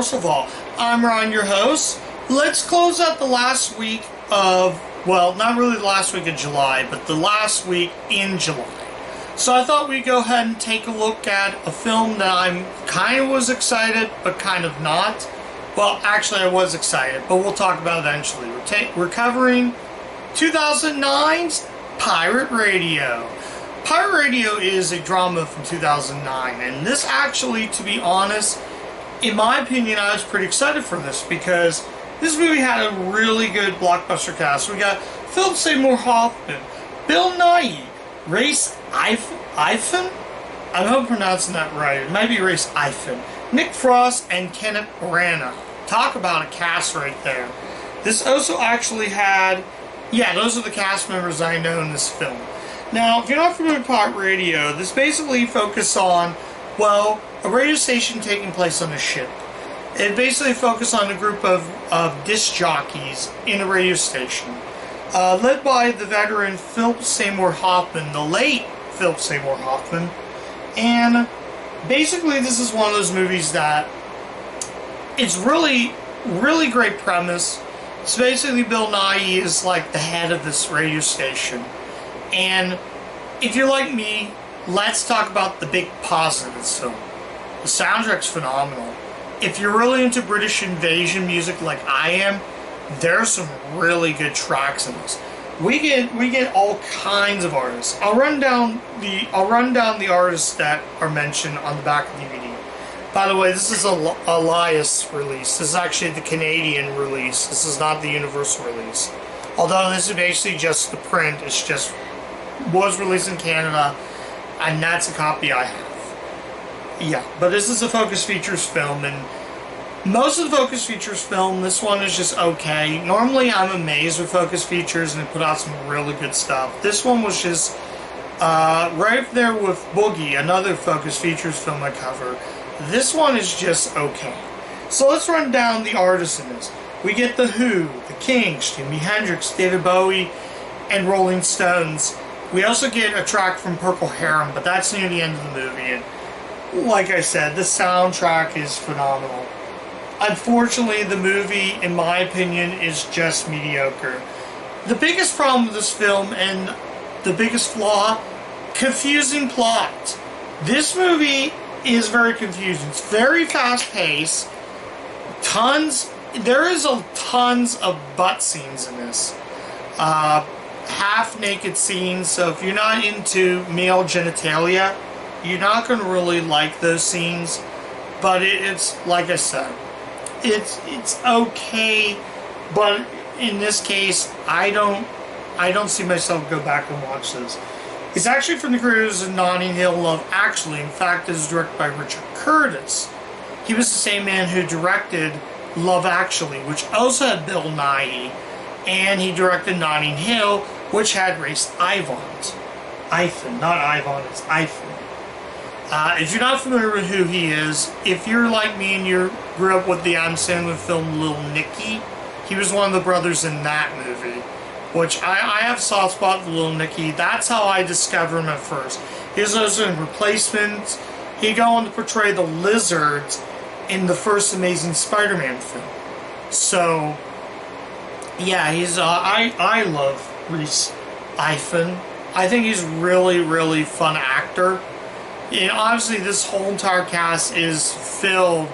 First of all, I'm Ryan, your host. Let's close out the last week of, well, not really the last week of July, but the last week in July. So I thought we'd go ahead and take a look at a film that I'm kind of was excited, but kind of not. Well, actually I was excited, but we'll talk about it eventually. We're covering 2009's Pirate Radio. Pirate Radio is a drama from 2009, and this actually, to be honest, in my opinion, I was pretty excited for this because this movie had a really good blockbuster cast. We got Philip Seymour Hoffman, Bill Nighy, Rhys Ifan? I hope I'm pronouncing that right. It might be Rhys Ifan. Nick Frost and Kenneth Branagh. Talk about a cast right there. This also actually had, those are the cast members I know in this film. Now, if you're not familiar with Pirate Radio, this basically focuses on, well, a radio station taking place on a ship. It basically focuses on a group of disc jockeys in a radio station, led by the veteran Philip Seymour Hoffman, the late Philip Seymour Hoffman. And basically, this is one of those movies that it's really, really great premise. So basically, Bill Nighy is like the head of this radio station. And if you're like me, let's talk about the big positive of this film. The soundtrack's phenomenal. If you're really into British invasion music like I am, there's some really good tracks in this. We get all kinds of artists. I'll run down the artists that are mentioned on the back of the DVD. By the way, this is a Elias release. This is actually the Canadian release. This is not the Universal release. Although this is basically just the print. It's just was released in Canada, and that's a copy I have. Yeah, but this is a Focus Features film, and most of the Focus Features film, this one is just okay. Normally I'm amazed with Focus Features and they put out some really good stuff. This one was just right up there with Boogie, another Focus Features film I cover. This one is just okay. So let's run down the artists in this. We get The Who, The Kinks, Jimi Hendrix, David Bowie, and Rolling Stones. We also get a track from Purple Harem, but that's near the end of the movie. And like I said, the soundtrack is phenomenal. Unfortunately, the movie, in my opinion, is just mediocre. The biggest problem with this film, and the biggest flaw, confusing plot. This movie is very confusing. It's very fast-paced. There is tons of butt scenes in this. Half-naked scenes, so if you're not into male genitalia, you're not going to really like those scenes. But it's like I said, it's okay, but in this case, I don't see myself go back and watch this. It's actually from the creators of Notting Hill, Love Actually. In fact, it is directed by Richard Curtis. He was the same man who directed Love Actually, which also had Bill Nighy, and he directed Notting Hill, which had Rhys Ifan, not Ivan, it's Ifan. If you're not familiar with who he is, if you're like me and you grew up with the Adam Sandler film Little Nicky, he was one of the brothers in that movie, which I have a soft spot for Little Nicky. That's how I discovered him at first. He was also in Replacements. He'd go on to portray the Lizard in the first Amazing Spider-Man film. So, yeah, I love Rhys Ifan. I think he's a really, really fun actor. And obviously, this whole entire cast is filled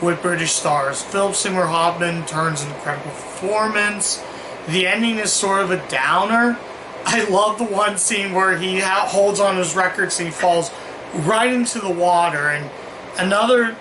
with British stars. Philip Seymour Hoffman turns an incredible performance. The ending is sort of a downer. I love the one scene where he holds on his records and he falls right into the water, and another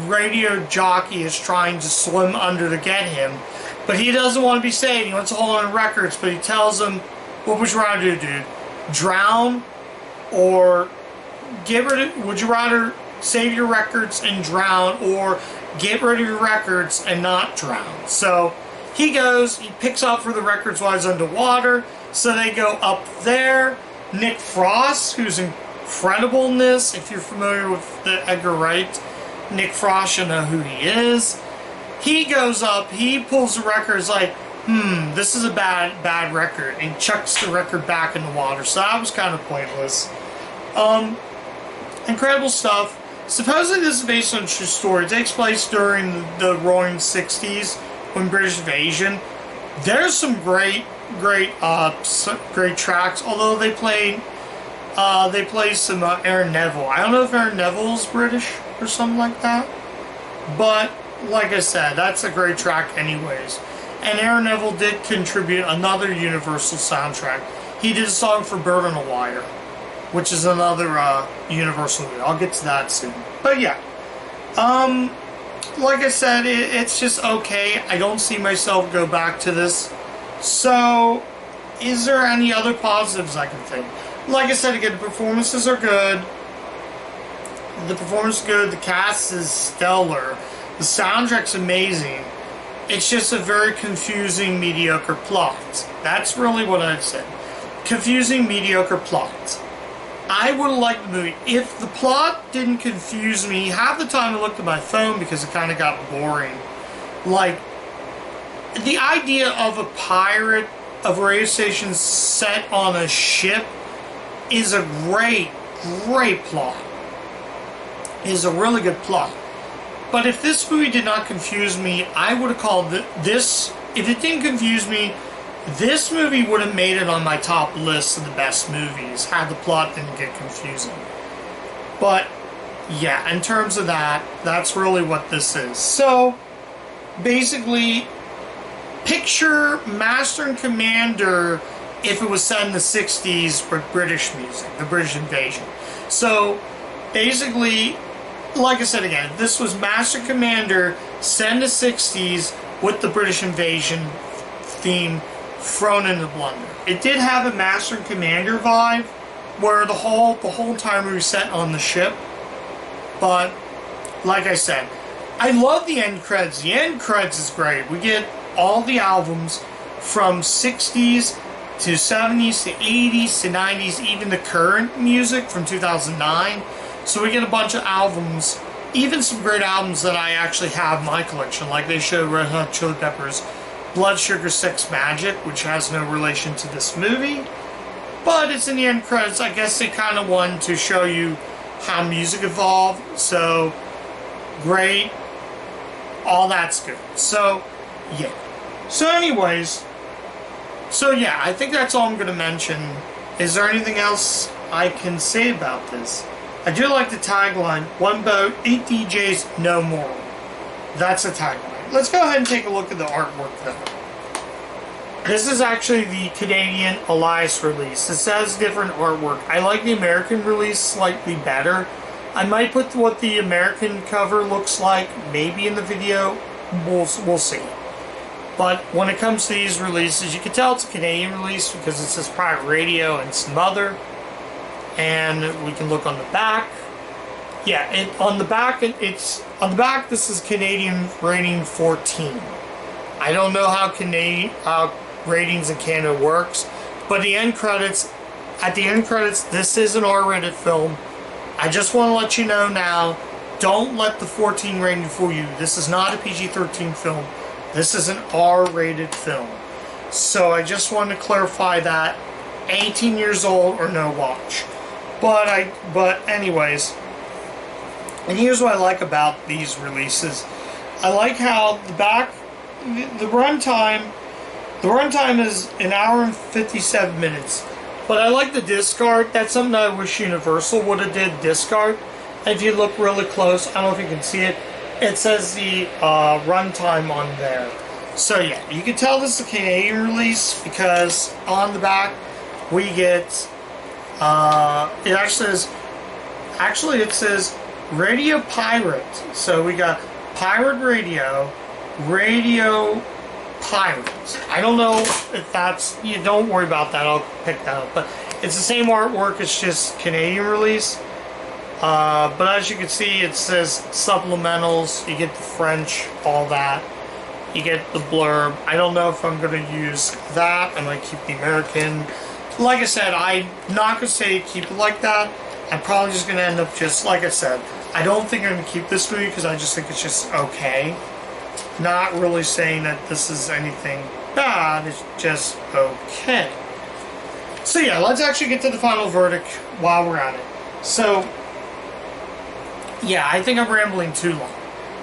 radio jockey is trying to swim under to get him, but he doesn't want to be saved. He wants to hold on to records, but he tells him, "What would you rather do, dude? Drown or would you rather save your records and drown, or get rid of your records and not drown?" So he goes, he picks up for the records while he's underwater, so they go up there. Nick Frost, who's incredible in this, if you're familiar with the Edgar Wright, Nick Frost, you know who he is. He goes up, he pulls the records like, this is a bad record, and chucks the record back in the water. So that was kind of pointless. Incredible stuff. Supposedly this is based on a true story. It takes place during the roaring 60s when British invasion. There's some great tracks, although they play some Aaron Neville. I don't know if Aaron Neville's British or something like that, but like I said, that's a great track anyways. And Aaron Neville did contribute another Universal soundtrack. He did a song for Bird on a Wire, which is another Universal movie. I'll get to that soon. But yeah, like I said, it's just okay. I don't see myself go back to this. So, is there any other positives I can think? Like I said again, the performances are good. The performance is good. The cast is stellar. The soundtrack's amazing. It's just a very confusing, mediocre plot. That's really what I'd say. Confusing, mediocre plot. I would have liked the movie. If the plot didn't confuse me, half the time I looked at my phone because it kind of got boring. Like, the idea of a pirate, of a radio station set on a ship is a great plot. Is a really good plot. But if this movie did not confuse me, I would have called this, if it didn't confuse me, this movie would have made it on my top list of the best movies, had the plot didn't get confusing. But, yeah, in terms of that, that's really what this is. So, basically, picture Master and Commander if it was set in the 60s with British music, the British invasion. So, basically, like I said again, this was Master and Commander set in the 60s with the British invasion theme thrown into the blender. It did have a Master and Commander vibe, where the whole entire movie set on the ship. But, like I said, I love the end credits. The end credits is great. We get all the albums from 60s to 70s to 80s to 90s, even the current music from 2009. So we get a bunch of albums, even some great albums that I actually have in my collection, like they show Red Hot Chili Peppers' Blood Sugar Sex Magik, which has no relation to this movie, but it's in the end credits. I guess they kind of wanted to show you how music evolved, so great, all that's good. So, yeah. So anyways, so yeah, I think that's all I'm going to mention. Is there anything else I can say about this? I do like the tagline, one boat, 8 DJs, no more. That's a tagline. Let's go ahead and take a look at the artwork though. This is actually the Canadian Elias release. It says different artwork. I like the American release slightly better. I might put what the American cover looks like maybe in the video. We'll see. But when it comes to these releases, you can tell it's a Canadian release because it says Pirate Radio and some other. And we can look on the back. Yeah, on the back, this is Canadian rating 14. I don't know how ratings in Canada works, but at the end credits, this is an R-rated film. I just want to let you know now, don't let the 14 rating fool you. This is not a PG-13 film. This is an R-rated film. So I just want to clarify that. 18 years old or no watch. But anyways, and here's what I like about these releases. I like how the runtime is an hour and 57 minutes. But I like the disc art. That's something I wish Universal would have did, disc art. And if you look really close, I don't know if you can see it, it says the runtime on there. So yeah, you can tell this is a Canadian release because on the back we get it says Radio Pirate. So we got Pirate Radio, Radio Pirate. I don't know if that's, you don't worry about that, I'll pick that up. But it's the same artwork, it's just Canadian release. But as you can see, it says supplementals, you get the French, all that. You get the blurb. I don't know if I'm going to use that. I might keep the American. Like I said, I'm not going to say keep it like that. I'm probably just going to end up just, like I said, I don't think I'm going to keep this movie because I just think it's just okay. Not really saying that this is anything bad, it's just okay. So yeah, let's actually get to the final verdict while we're at it. So, Yeah, I think I'm rambling too long.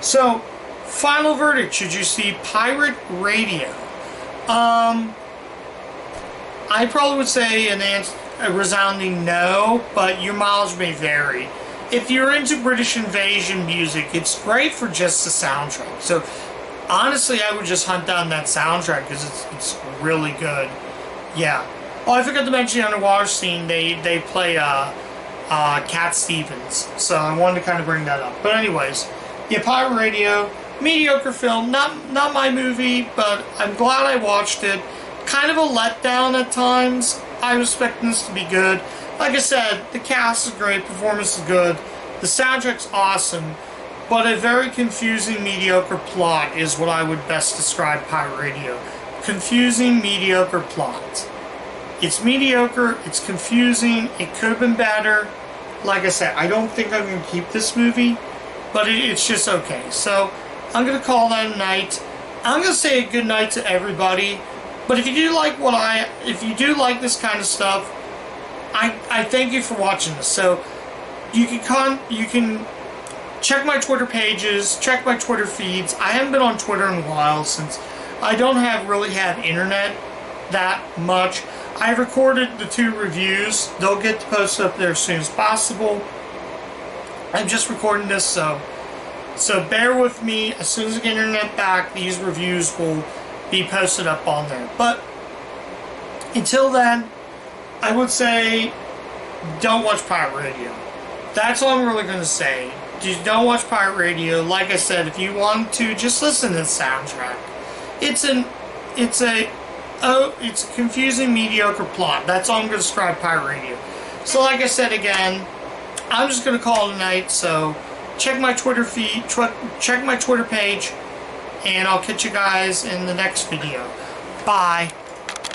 So, final verdict, should you see Pirate Radio? I probably would say a resounding no, but your mileage may vary. If you're into British invasion music, it's great for just the soundtrack. So, honestly, I would just hunt down that soundtrack because it's really good. Yeah. Oh, I forgot to mention the underwater scene. They play Cat Stevens, so I wanted to kind of bring that up. But anyways, yeah, Pirate Radio, mediocre film. Not my movie, but I'm glad I watched it. Kind of a letdown at times. I was expecting this to be good. Like I said, the cast is great, performance is good, the soundtrack's awesome, but a very confusing, mediocre plot is what I would best describe Pirate Radio. Confusing, mediocre plot. It's mediocre, it's confusing, it could have been better. Like I said, I don't think I'm going to keep this movie, but it's just okay. So, I'm going to call that a night. I'm going to say a good night to everybody. But if you do like this kind of stuff, I thank you for watching this. So you can check my Twitter pages, check my Twitter feeds. I haven't been on Twitter in a while since I don't really have internet that much. I recorded the 2 reviews. They'll get posted up there as soon as possible. I'm just recording this, so bear with me. As soon as I get internet back, these reviews will be posted up on there. But until then, I would say don't watch Pirate Radio. That's all I'm really going to say. Just don't watch Pirate Radio. Like I said, if you want to, just listen to the soundtrack. It's a confusing, mediocre plot. That's all I'm going to describe Pirate Radio. So like I said again, I'm just going to call it a night. So check my Twitter feed, check my Twitter page, and I'll catch you guys in the next video. Bye.